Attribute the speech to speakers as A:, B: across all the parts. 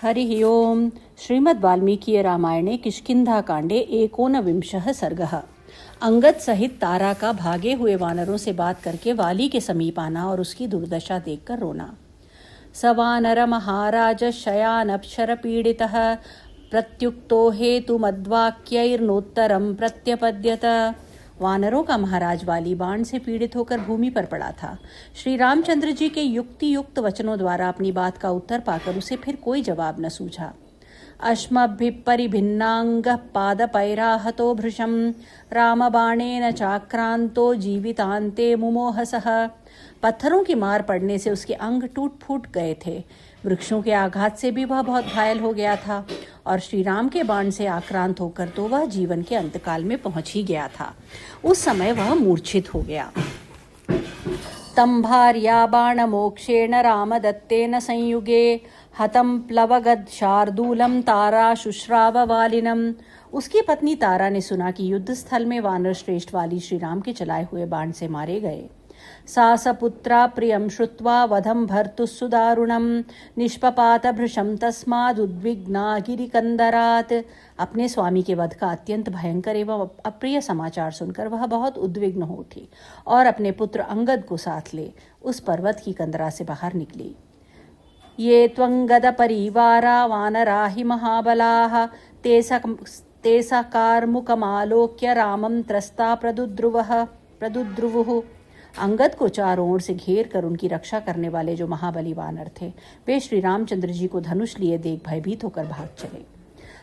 A: हरिः ओम्। श्रीमद्वाल्मीकीय रामायणे किष्किन्धाकाण्डे 19 सर्गः। अंगद सहित तारा का भागे हुए वानरों से बात करके वाली के समीप आना और उसकी दुर्दशा देखकर रोना। स वानर महाराज शयानक्षर पीडितः प्रत्युक्तो हेतुमद्वाक्यैर्नोत्तरं प्रत्यपद्यत। वानरों का महाराज वाली बाण से पीड़ित होकर भूमि पर पड़ा था। श्री रामचंद्र जी के युक्ति युक्त वचनों द्वारा अपनी बात का उत्तर पाकर उसे फिर कोई जवाब न सूझा। अश्मभिपरिभिन्नांगः पादपैराहतो भृशं रामबाणेन चाक्रांतो जीवितांते मुमोहसः। पत्थरों की मार पड़ने से उसके अंग टूट फूट गए थे। वृक्षों के आघात से भी वह बहुत घायल हो गया था और श्री राम के बाण से आक्रांत होकर तो वह जीवन के अंतकाल में पहुंच ही गया था। उस समय वह मूर्छित हो गया। तंभार्या बाणमोक्षेण रामदत्तेन संयुगे हतं प्लवगद शार्दूलम तारा शुश्राव वालिनम। उसकी पत्नी तारा ने सुना कि युद्ध स्थल में वानर श्रेष्ठ वाली श्री राम के चलाए हुए बाण से मारे गए। सा सपुत्रा प्रियं श्रुत्वा वधं भर्तुः सुदारुणं निष्पपात भृशं तस्मादुद्विग्ना गिरिकंदरात्। अपने स्वामी के वध का अत्यंत भयंकर एवं अप्रिय समाचार सुनकर वह बहुत उद्विग्न हो उठी और अपने पुत्र अंगद को साथ ले उस पर्वत की कंदरा से बाहर निकली। ये त्वंगद परिवारा वानरा हि महाबलाः ते सकारमुकमालोक्य रामं त्रस्ता प्रदुद्रुवुः। अंगद को चारों ओर से घेर कर उनकी रक्षा करने वाले जो महाबली वानर थे वे श्री रामचंद्र जी को धनुष लिए देख भयभीत होकर भाग चले।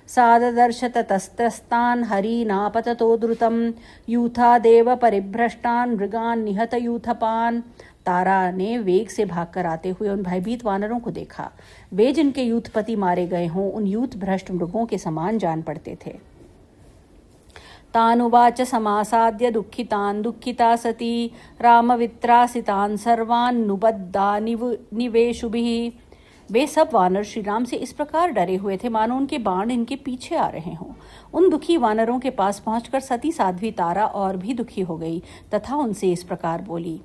A: साददर्श ततस्त्रस्तान् हरिनापततो द्रुतं यूथा देव परिभ्रष्टान् मृगान् निहत यूथपान्। तारा ने वेग से भागकर आते हुए उन भयभीत वानरों को देखा। वे जिनके यूथपति मारे गए हों उन यूथ भ्रष्ट मृगों के समान जान पड़ते थे। तानुवाच समासाद्य दुःखितान् दुःखिता सती रामवित्रासितान् सर्वान् निवेशुभिः। वे सब वानर श्री राम से इस प्रकार डरे हुए थे मानो उनके बाण इनके पीछे आ रहे हों। उन दुखी वानरों के पास पहुंचकर सती साध्वी तारा और भी दुखी हो गई तथा उनसे इस प्रकार बोली।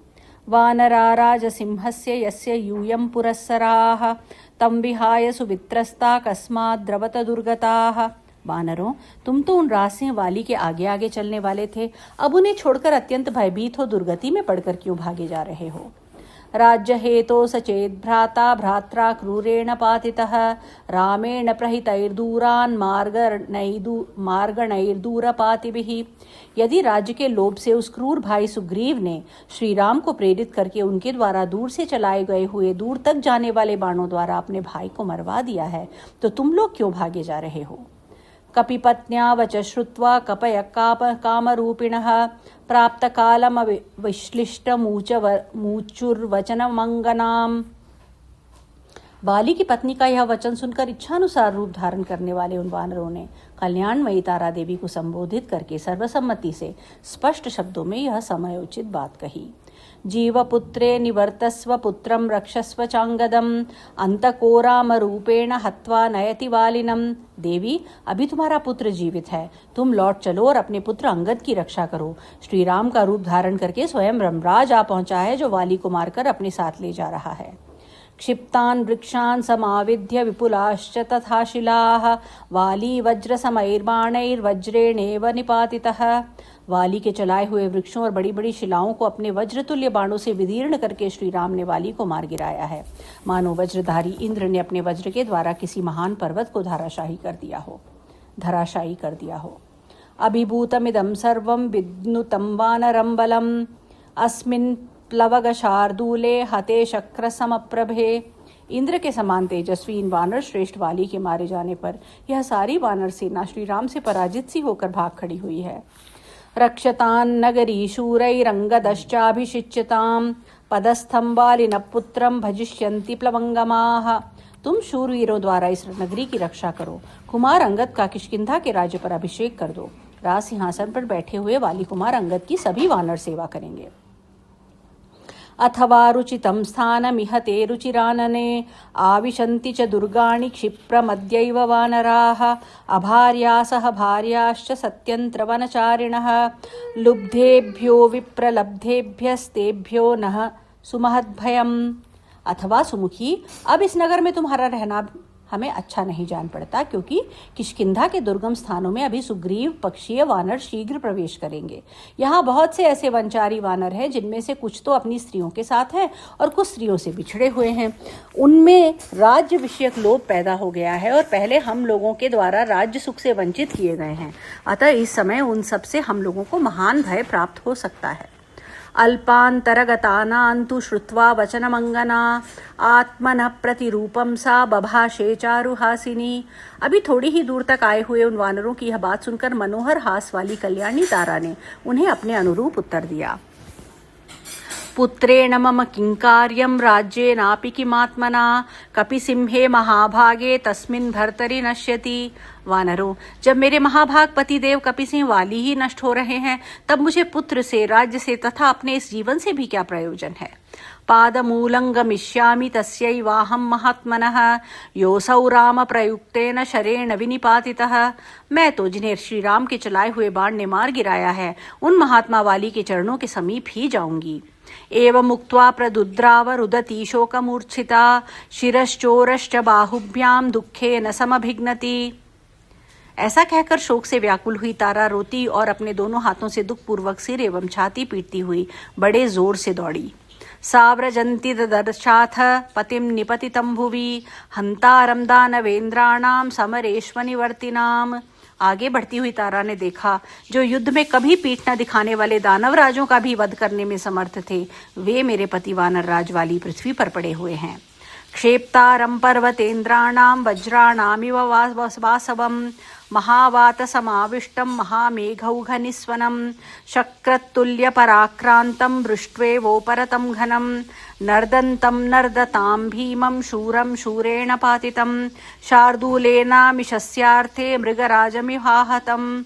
A: वानरा राजसिंहस्य यस्य यूयं पुरस्सराः तं विहाय सुवित्रस्ता कस्माद् द्रवत दुर्गताः। वानरों, तुम तो उन राजसिंह वाली के आगे आगे चलने वाले थे, अब उन्हें छोड़कर अत्यंत भयभीत हो दुर्गति में पड़कर क्यों भागे जा रहे हो। राज्य हेतो सचेत भ्राता भ्रात्रा क्रूरेण पातितः रामेण प्रहितैर्दूरान् मार्गणैर्दूरपातिभिः। यदि राज्य के लोभ से उस क्रूर भाई सुग्रीव ने श्री राम को प्रेरित करके उनके द्वारा दूर से चलाए गए हुए दूर तक जाने वाले बाणों द्वारा अपने भाई को मरवा दिया है तो तुम लोग क्यों भागे जा रहे हो। कपिपत्न्या वच श्रुत्वा कपय कामरूपिणः प्राप्त कालम विश्लिष्ट मूचुर्वचनमंगनाम। बाली की पत्नी का यह वचन सुनकर इच्छानुसार रूप धारण करने वाले उन वानरों ने कल्याणमयी तारा देवी को संबोधित करके सर्वसम्मति से स्पष्ट शब्दों में यह समयोचित बात कही। जीवपुत्रे निवर्तस्व पुत्रं रक्षस्व चांगदम अंतको राम रूपेण हत्वा नयति वालिनम। देवी, अभी तुम्हारा पुत्र जीवित है, तुम लौट चलो और अपने पुत्र अंगद की रक्षा करो। श्री राम का रूप धारण करके स्वयं रमराज आ पहुंचा है जो वाली को मारकर अपने साथ ले जा रहा है। क्षिप्तान् वृक्षान् समाविध्य विपुलाश्च तथा शिलाः वाली वज्रसमैर्बाणैर्वज्रेणेव निपातितः। वाली के चलाए हुए वृक्षों और बड़ी बड़ी शिलाओं को अपने वज्रतुल्य बाणों से विदीर्ण करके श्री राम ने वाली को मार गिराया है मानो वज्रधारी इंद्र ने अपने वज्र के द्वारा किसी महान पर्वत को धराशायी कर दिया हो। अभिभूतमिदं सर्वं विद्नुतं वानरं बलम् अस्मिन् प्लवग शार्दूले हते शक्र समप्रभे। इंद्र के समान तेजस्वी इन वानर श्रेष्ठ वाली के मारे जाने पर यह सारी वानर सेना श्री राम से पराजित सी होकर भाग खड़ी हुई है। रक्षतान् नगरी शूरैरंगदश्चाभिषिच्यतां पदस्थं वालिनः पुत्रं भजिष्यन्ति प्लवंगमाः। तुम शूरवीरों द्वारा इस नगरी की रक्षा करो। कुमार अंगद का किष्किंधा के राज्य पर अभिषेक कर दो। राज सिंहासन पर बैठे हुए वाली कुमार अंगद की सभी वानर सेवा करेंगे। अथवा रुचितं स्थानमिह ते रुचिरानने आविशन्ति च दुर्गाणि क्षिप्रमद्यैव वानराः अभार्या सह भार्याश्च सत्यन्त्रवनचारिणः लुब्धेभ्यो विप्रलब्धेभ्यस्तेभ्यो नः सुमहद्भयम्। अथवा सुमुखी, अब इस नगर में तुम्हारा रहना हमें अच्छा नहीं जान पड़ता, क्योंकि किष्किंधा के दुर्गम स्थानों में अभी सुग्रीव पक्षीय वानर शीघ्र प्रवेश करेंगे। यहाँ बहुत से ऐसे वनचारी वानर हैं जिनमें से कुछ तो अपनी स्त्रियों के साथ हैं और कुछ स्त्रियों से बिछड़े हुए हैं। उनमें राज्य विषयक लोभ पैदा हो गया है और पहले हम लोगों के द्वारा राज्य सुख से वंचित किए गए हैं। अतः इस समय उन सब से हम लोगों को महान भय प्राप्त हो सकता है। अल्पान्तरगतानान्तु श्रुत्वा वचनमंगना आत्मनः प्रतिरूपम सा बभाषे चारुहासिनी। अभी थोड़ी ही दूर तक आए हुए उन वानरों की यह बात सुनकर मनोहर हास वाली कल्याणी तारा ने उन्हें अपने अनुरूप उत्तर दिया। पुत्रेण मम किंकार्यं राज्येनापि किमात्मना कपिसिंहे महाभागे तस्मिन् भर्तरि नश्यति। वानरों, जब मेरे महाभाग पतिदेव कपिसिंह वाली ही नष्ट हो रहे हैं, तब मुझे पुत्र से, राज्य से तथा अपने इस जीवन से भी क्या प्रयोजन है। पादमूलं गमिष्यामि तस्यैवाहं महात्मनः योऽसौ राम प्रयुक्तेन शरेण विनिपातितः। मैं तो जिन्हें श्री राम के चलाए हुए बाण ने मार गिराया है, उन महात्मा वाली के चरणों के समीप ही जाऊंगी। एवं मुक्त्वा प्रदुद्राव रुदती शोकमूर्छिता शिरश्चोरश्च बाहुभ्याम दुःखेन समभिघ्नति। ऐसा कहकर शोक से व्याकुल हुई तारा रोती और अपने दोनों हाथों से दुखपूर्वक सिर एवं छाती पीटती हुई बड़े जोर से दौड़ी। साव्रजन्ति ददर्शाथ पतिं निपतितं भुवि हंतारं दानवेन्द्राणां समरेष्वनिवर्तिनाम्। आगे बढ़ती हुई तारा ने देखा, जो युद्ध में कभी पीठ न दिखाने वाले दानव राजों का भी वध करने में समर्थ थे, वे मेरे पति वानर राज वाली पृथ्वी पर पड़े हुए हैं। क्षेप्तारं पर्वतेन्द्राणां वज्राणामिव वासवं महावात समाविष्टं महामेघौघनिस्वनं शक्रतुल्य पराक्रांतं दृष्ट्वेवोपरतं घनं नर्दन्तं नर्दतां भीमं शूरं शूरेण पातितं शार्दूलेनामिषस्यार्थे मृगराजमिवाहतम्।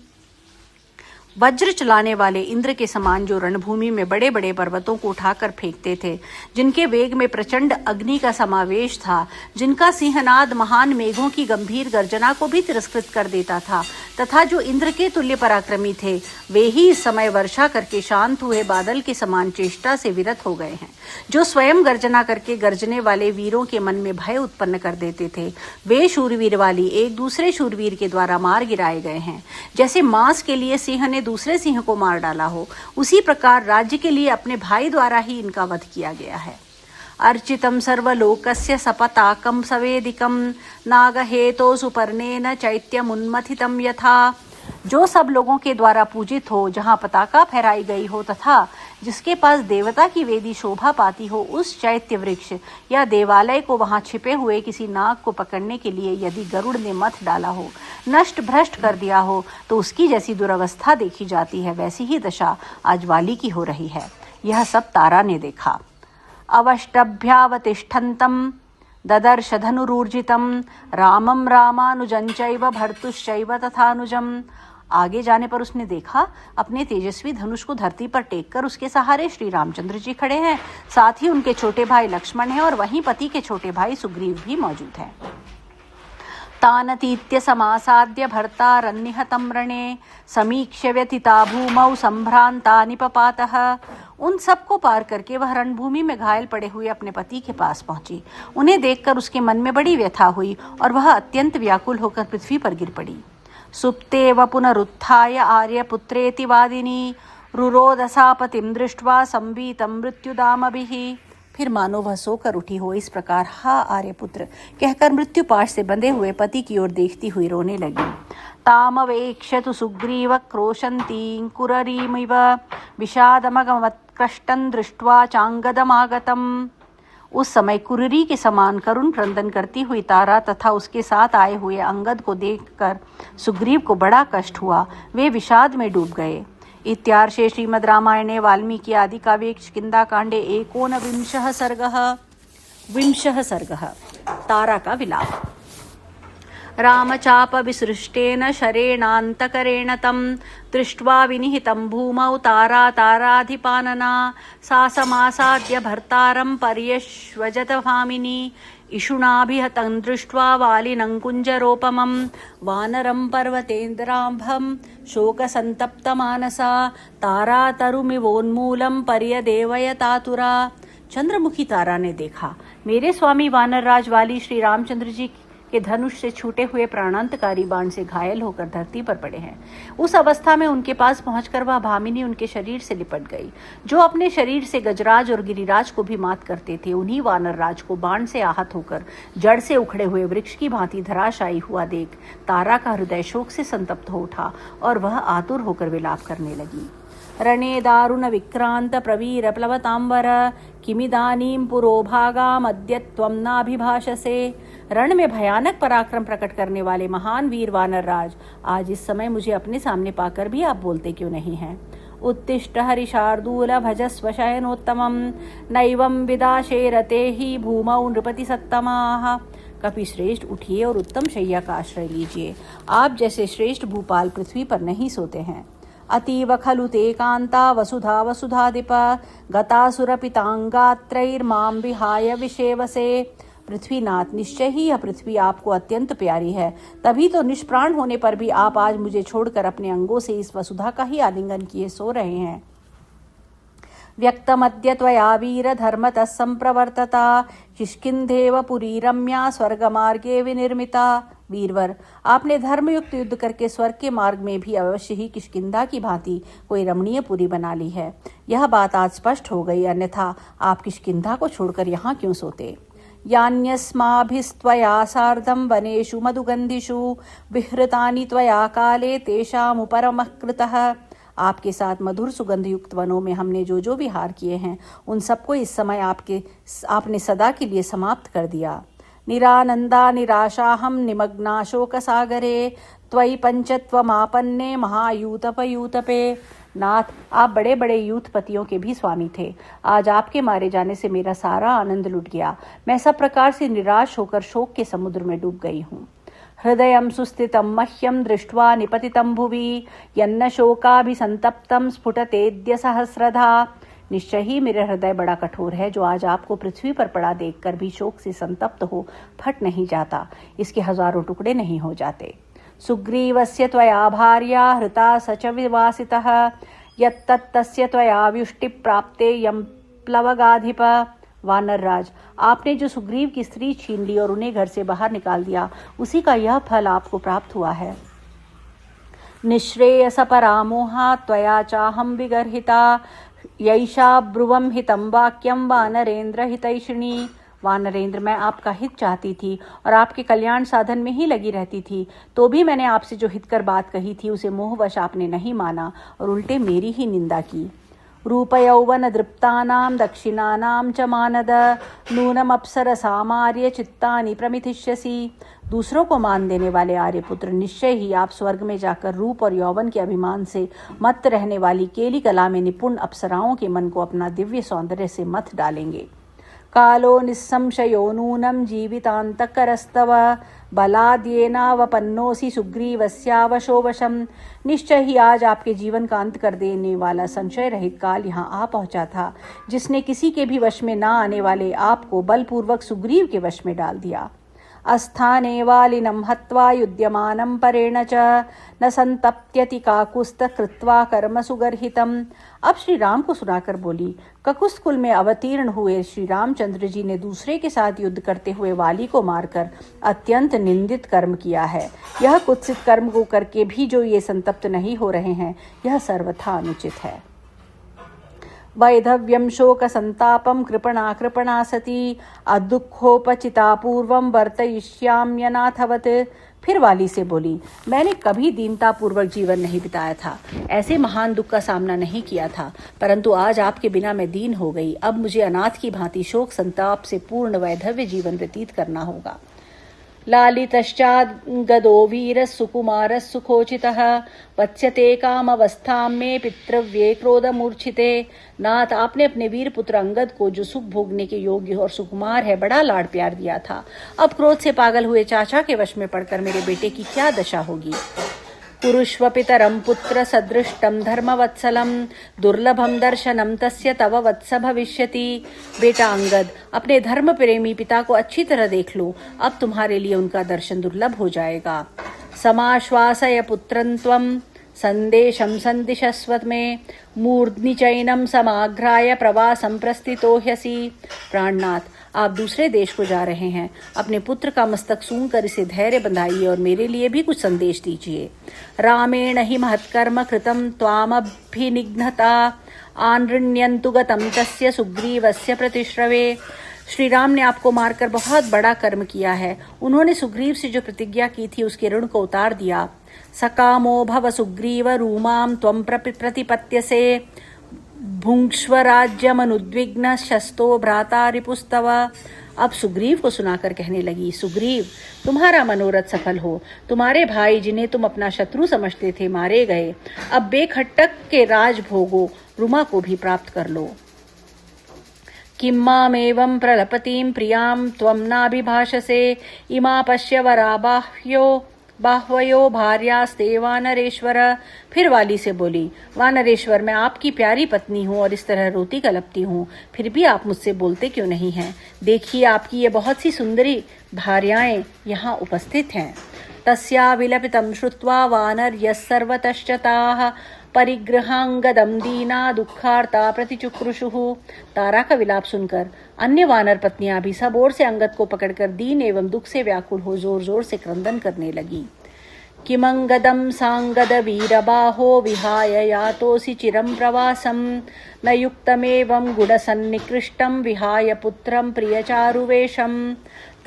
A: वज्र चलाने वाले इंद्र के समान जो रणभूमि में बड़े बड़े पर्वतों को उठाकर फेंकते थे, जिनके वेग में प्रचंड अग्नि का समावेश था, जिनका सिंहनाद महान मेघों की गंभीर गर्जना को भी तिरस्कृत कर देता था, तथा जो इंद्र के तुल्य पराक्रमी थे, वे ही इस समय वर्षा करके शांत हुए बादल के समान चेष्टा से विरत हो गए हैं। जो स्वयं गर्जना करके गर्जने वाले वीरों के मन में भय उत्पन्न कर देते थे, वे शूरवीर वाली एक दूसरे शूरवीर के द्वारा मार गिराए गए हैं। जैसे मांस के लिए सिंह ने दूसरे सिंह को मार डाला हो, उसी प्रकार राज्य के लिए अपने भाई द्वारा ही इनका वध किया गया है। अर्चितं सर्वलोकस्य सपताकं सवेदिकं नागहेतो सुपर्णेन चैत्यमुन्मथितं यथा। जो सब लोगों के द्वारा पूजित हो, जहाँ पताका फहराई गई हो तथा जिसके पास देवता की वेदी शोभा पाती हो, उस चैत्य वृक्ष या देवालय को वहां छिपे हुए किसी नाग को पकड़ने के लिए यदि गरुड़ ने मथ डाला हो, नष्ट भ्रष्ट कर दिया हो, तो उसकी जैसी दुरवस्था देखी जाती है, वैसी ही दशा आज वाली की हो रही है। यह सब तारा ने देखा। अवष्टभ्यावतिष्ठन्तं ददर्श धनुरूर्जितं रामं रामानुजंचैव भर्तुश्चैव तथानुजम्। आगे जाने पर उसने देखा, अपने तेजस्वी धनुष को धरती पर टेक कर उसके सहारे श्री रामचंद्र जी खड़े हैं, साथ ही उनके छोटे भाई लक्ष्मण हैं और वहीं पति के छोटे भाई सुग्रीव भी मौजूद हैं। तानतीत्य समासाद्य भर्तारन्निहतं रणे समीक्ष्य व्यथिता भूमौ संभ्रांता निपपातः। उन सबको पार करके वह रणभूमि में घायल पड़े हुए अपने पति के पास पहुंची। उन्हें देखकर उसके मन में बड़ी व्यथा हुई और वह अत्यंत व्याकुल होकर पृथ्वी पर गिर पड़ी। सुप्तेव पुनरुत्थाय आर्यपुत्रेति वादिनी रुरोदसापतिं दृष्ट्वा संवीतं मृत्युदामभिः। फिर मानो वह सोकर उठी हो इस प्रकार हा आर्यपुत्र कहकर मृत्युपाश से बंधे हुए पति की ओर देखती हुई रोने लगी। तामवेक्ष्यतु सुग्रीव क्रोशन्तीं कुररीमिव विषादमगमत्कृष्टं दृष्ट्वा चांगदमागतम्। उस समय कुररी के समान करुण क्रंदन करती हुई तारा तथा उसके साथ आए हुए अंगद को देखकर सुग्रीव को बड़ा कष्ट हुआ। वे विषाद में डूब गए। इत्यार्षे श्रीमद् रामायणे वाल्मीकि आदि काव्ये किष्किंधाकाण्डे 19 सर्गः तारा का विलाप। रामचाप विसृष्टेन शरेणान्तकरेण तं दृष्ट्वा विनिहितं भूमौ ताराधिपानना सा समासाद्य भर्तारं पर्यश्वजत भामिनी इषुणाभिहतं दृष्ट्वा वालिनं कुञ्जरोपमं वानरं पर्वतेन्द्राम्भं शोकसन्तप्तमानसा तारातरुमिवोन्मूलं पर्यदेवयतातुरा। चंद्रमुखी तारा ने देखा, मेरे स्वामी वानर राज वाली श्री रामचंद्र जी कि धनुष से छूटे हुए प्राणांतकारी बाण से घायल होकर धरती पर पड़े हैं। उस अवस्था में उनके पास पहुंचकर वह भामिनी उनके शरीर से लिपट गई। जो अपने शरीर से गजराज और गिरिराज को भी मात करते थे, उन्हीं वानर राज को बाण से आहत होकर जड़ से उखड़े हुए वृक्ष की भांति धराशायी हुआ देख तारा का हृदय शोक से संतप्त हो उठा और वह आतुर होकर विलाप करने लगी। रणे दारुण विक्रांत प्रवीर प्लवतांबर किमिदानीं पुरोभागामद्य त्वं नाभिभाषसे। रण में भयानक पराक्रम प्रकट करने वाले महान वीर वानर राज, आज इस समय मुझे अपने सामने पाकर भी आप बोलते क्यों नहीं हैं? उत्तिष्ठ हरिशार्दूल भजस्व शयनोत्तमं नैवं विदाशे रते ही भूमौ नृपति सत्तमाः। कपि श्रेष्ठ, उठिए और उत्तम शैया का आश्रय लीजिए। आप जैसे श्रेष्ठ भूपाल पृथ्वी पर नहीं सोते हैं। अतीव खलु ते कांता वसुधा वसुधाधिप गतासुरपितांगात्रैर्मां विहाय विषेवसे। पृथ्वीनाथ, निश्चय ही यह पृथ्वी आपको अत्यंत प्यारी है, तभी तो निष्प्राण होने पर भी आप आज मुझे छोड़कर अपने अंगों से इस वसुधा का ही आलिंगन किए सो रहे हैं। व्यक्तमद्य त्वया वीर धर्मतः संप्रवर्तता किष्किंधेव पुरी रम्या स्वर्गमार्गे विनिर्मिता। वीरवर, आपने धर्मयुक्त युद्ध करके स्वर्ग के मार्ग में भी अवश्य ही किष्किंधा की भांति कोई रमणीय पुरी बना ली है। यह बात आज स्पष्ट हो गई, अन्यथा आप किष्किंधा को छोड़कर यहाँ क्यों सोते? यान्यस्माभिस्त्वया सार्धं वनेषु मधुगन्धिषु विहृतानि त्वया काले तेषामुपरमः कृतः। आपके साथ मधुर सुगंध युक्त वनों में हमने जो जो विहार किए हैं, उन सबको इस समय आपने सदा के लिए समाप्त कर दिया। निरानंदा निराशाहम निमग्ना शोक सागरे त्वयि पंचत्वमापन्ने महायूतपयूतपे। नाथ, आप बड़े बड़े यूथपतियों के भी स्वामी थे। आज आपके मारे जाने से मेरा सारा आनंद लुट गया। मैं सब प्रकार से निराश होकर शोक के समुद्र में डूब गई हूँ। हृदयं सुस्थितं मह्यं दृष्ट्वा निपतितं भुवि यन्न शोकाभिसंतप्तं स्फुटतेद्य सहस्रधा। निश्चय ही मेरा हृदय बड़ा कठोर है, जो आज आपको पृथ्वी पर पड़ा देखकर भी शोक से संतप्त हो फट नहीं जाता, इसके हजारों टुकड़े नहीं हो जाते। सुग्रीवस्य त्वया भार्या हृता स च विवासितः यत्तस्य त्वया व्युष्टि प्राप्ते यं प्लवगाधिप। वानर राज, आपने जो सुग्रीव की स्त्री छीन ली और उन्हें घर से बाहर निकाल दिया, उसी का यह फल आपको प्राप्त हुआ है। निःश्रेयस परामोहा त्वया चाहं विगर्हिता यैषा ब्रुवं हितं वाक्यं वानरेंद्र हितैषिणी। वानरेंद्र, मैं आपका हित चाहती थी और आपके कल्याण साधन में ही लगी रहती थी, तो भी मैंने आपसे जो हितकर बात कही थी उसे मोहवश आपने नहीं माना और उल्टे मेरी ही निंदा की। रूपयौवन दृप्तानां दक्षिणानां च मानद नूनम अप्सरसामार्य चित्तानि प्रमिथिष्यसि। दूसरों को मान देने वाले आर्यपुत्र, निश्चय ही आप स्वर्ग में जाकर रूप और यौवन के अभिमान से मत रहने वाली केली कला में निपुण अप्सराओं के मन को अपना दिव्य सौंदर्य से मत डालेंगे। कालो निस्संशयो नूनं जीवितान्तकरस्तव बलाद्येनावपन्नोऽसि सुग्रीवस्यावशो वशम्। निश्चय ही आज आपके जीवन का अंत कर देने वाला संशय रहित काल यहाँ आ पहुँचा था, जिसने किसी के भी वश में ना आने वाले आपको बलपूर्वक सुग्रीव के वश में डाल दिया। अस्थाने वालिनं हत्वा युध्यमानं परेण च न संतप्यति काकुस्त कृत्वा कर्म सुगर्हितम्। अब श्री राम को सुनाकर बोली, ककुस्त कुल में अवतीर्ण हुए श्री रामचंद्र जी ने दूसरे के साथ युद्ध करते हुए वाली को मारकर अत्यंत निंदित कर्म किया है। यह कुत्सित कर्म को करके भी जो ये संतप्त नहीं हो रहे हैं, यह सर्वथा अनुचित है। वैधव्यं शोक संतापं कृपणा कृपणा सती अदुःखोपचिता पूर्वं वर्तयिष्याम्यनाथवत्। फिर वाली से बोली, मैंने कभी दीनता पूर्वक जीवन नहीं बिताया था, ऐसे महान दुख का सामना नहीं किया था, परंतु आज आपके बिना मैं दीन हो गई। अब मुझे अनाथ की भांति शोक संताप से पूर्ण वैधव्य जीवन व्यतीत करना होगा। लालितश्चाद्गदो वीरः सुकुमारः सुखोचितः वत्स्यते कामवस्थां में पितृव्ये क्रोधमूर्छिते। नाथ, आपने अपने वीर पुत्र अंगद को, जो सुख भोगने के योग्य और सुकुमार है, बड़ा लाड़ प्यार दिया था। अब क्रोध से पागल हुए चाचा के वश में पड़कर मेरे बेटे की क्या दशा होगी। कुरुष्व पितरं पुत्र सदृष्टं धर्मवत्सलं दुर्लभं दर्शनं तस्य तव वत्स भविष्यति। बेटा अंगद, अपने धर्म प्रेमी पिता को अच्छी तरह देख लो, अब तुम्हारे लिए उनका दर्शन दुर्लभ हो जाएगा। समाश्वासय पुत्रं त्वं संदेशं संदिशस्व में मूर्ध्नि चैनं समाघ्राय प्रवासं प्रस्थितो ह्यसि। प्राणनाथ, आप दूसरे देश को जा रहे हैं, अपने पुत्र का मस्तक सूंघकर इसे धैर्य बंधाइए और मेरे लिए भी कुछ संदेश दीजिए। रामेण हि महत्कर्म कृतं त्वामभिनिघ्नता आनृण्यन्तु गतं तस्य सुग्रीवस्य प्रतिश्रवे। श्री राम ने आपको मारकर बहुत बड़ा कर्म किया है। उन्होंने सुग्रीव से जो प्रतिज्ञा की थी उसके ऋण को उतार दिया। सकामो भव सुग्रीव रूमां त्वं प्रतिपत्यसे भुङ्क्ष्व राज्यमनुद्विग्न शस्तो भ्राता रिपुस्तव। अब सुग्रीव को सुनाकर कहने लगी, सुग्रीव, तुम्हारा मनोरथ सफल हो। तुम्हारे भाई जिन्हें तुम अपना शत्रु समझते थे मारे गए। अब बेखट्टक के राज भोगो, रुमा को भी प्राप्त कर लो। किं मामेवं प्रलपतिं प्रियां त्वं नाभिभाषसे इमा पश्य वरा बाह्वयो भार्यास्ते वानरेश्वर। फिर वाली से बोली, वानरेश्वर, मैं आपकी प्यारी पत्नी हूँ और इस तरह रोती कलपती हूँ, फिर भी आप मुझसे बोलते क्यों नहीं हैं? देखिए, आपकी ये बहुत सी सुंदरी भार्याएं यहाँ उपस्थित हैं। तस्या विलपितं श्रुत्वा वानर्यः सर्वतश्चताः परिगृहांगदम दीना दुखार्ता प्रतिचुक्रुषुः। तारा का विलाप सुनकर अन्य वानर पत्नियां भी सब ओर से अंगद को पकड़कर दीन एवं दुख से व्याकुल हो जोर जोर से क्रंदन करने लगी। किमंगदम सांगद वीरबाहो विहाय यातोसि चिरं प्रवासम न युक्तमेवं गुणसन्निकृष्टं विहाय पुत्रं प्रियचारुवेशम।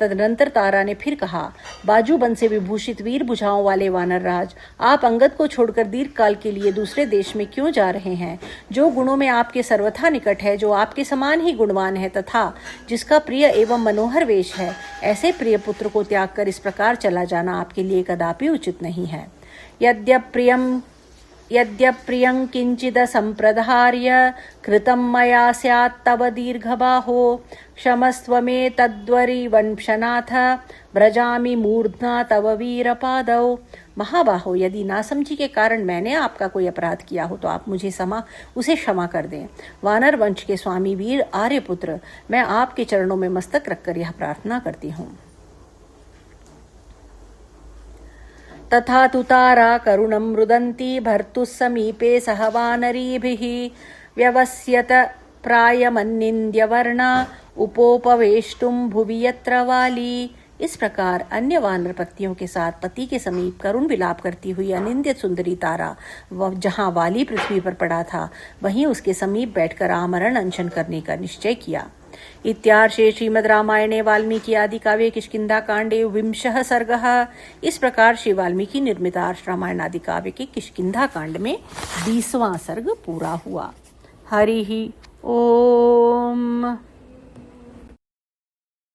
A: तदनंतर तारा ने फिर कहा, बाजूबंद से विभूषित वीर भुजाओं वाले वानर राज, आप अंगद को छोड़कर दीर्घ काल के लिए दूसरे देश में क्यों जा रहे हैं? जो गुणों में आपके सर्वथा निकट है, जो आपके समान ही गुणवान है तथा जिसका प्रिय एवं मनोहर वेश है, ऐसे प्रिय पुत्र को त्याग कर इस प्रकार चला जाना आपके लिए कदापि उचित नहीं है। यद्यप्रियं किंचिद संप्रधार्य कृतं मया स्यात् तव दीर्घबाहो क्षमस्व मे तद्वरिवंशनाथ व्रजामि मूर्ध्ना तव वीरपादौ। महाबाहो, यदि नासमझी के कारण मैंने आपका कोई अपराध किया हो तो आप मुझे उसे क्षमा कर दें। वानर वंश के स्वामी वीर आर्यपुत्र, मैं आपके चरणों में मस्तक रखकर यह प्रार्थना करती हूँ। तथा तु तारा करुणं रुदन्ती भर्तुः समीपे सह वानरीभिः व्यवस्यत प्रायमन्निन्द्यवर्णा उपोपवेष्टुं भुवि यत्र वाली। इस प्रकार अन्य वानर पत्नियों के साथ पति के समीप करुण विलाप करती हुई अनिंद्य सुंदरी तारा जहाँ वाली पृथ्वी पर पड़ा था वहीं उसके समीप बैठकर आमरण अनशन करने का निश्चय किया। इत्यार्षे श्रीमद् रामायणे वाल्मीकि आदि काव्ये किष्किंधा कांडे 20 सर्गः। इस प्रकार श्री वाल्मीकि निर्मित आर्ष रामायण आदि काव्य के किष्किंधा कांड में 20वां सर्ग पूरा हुआ। हरि ओम।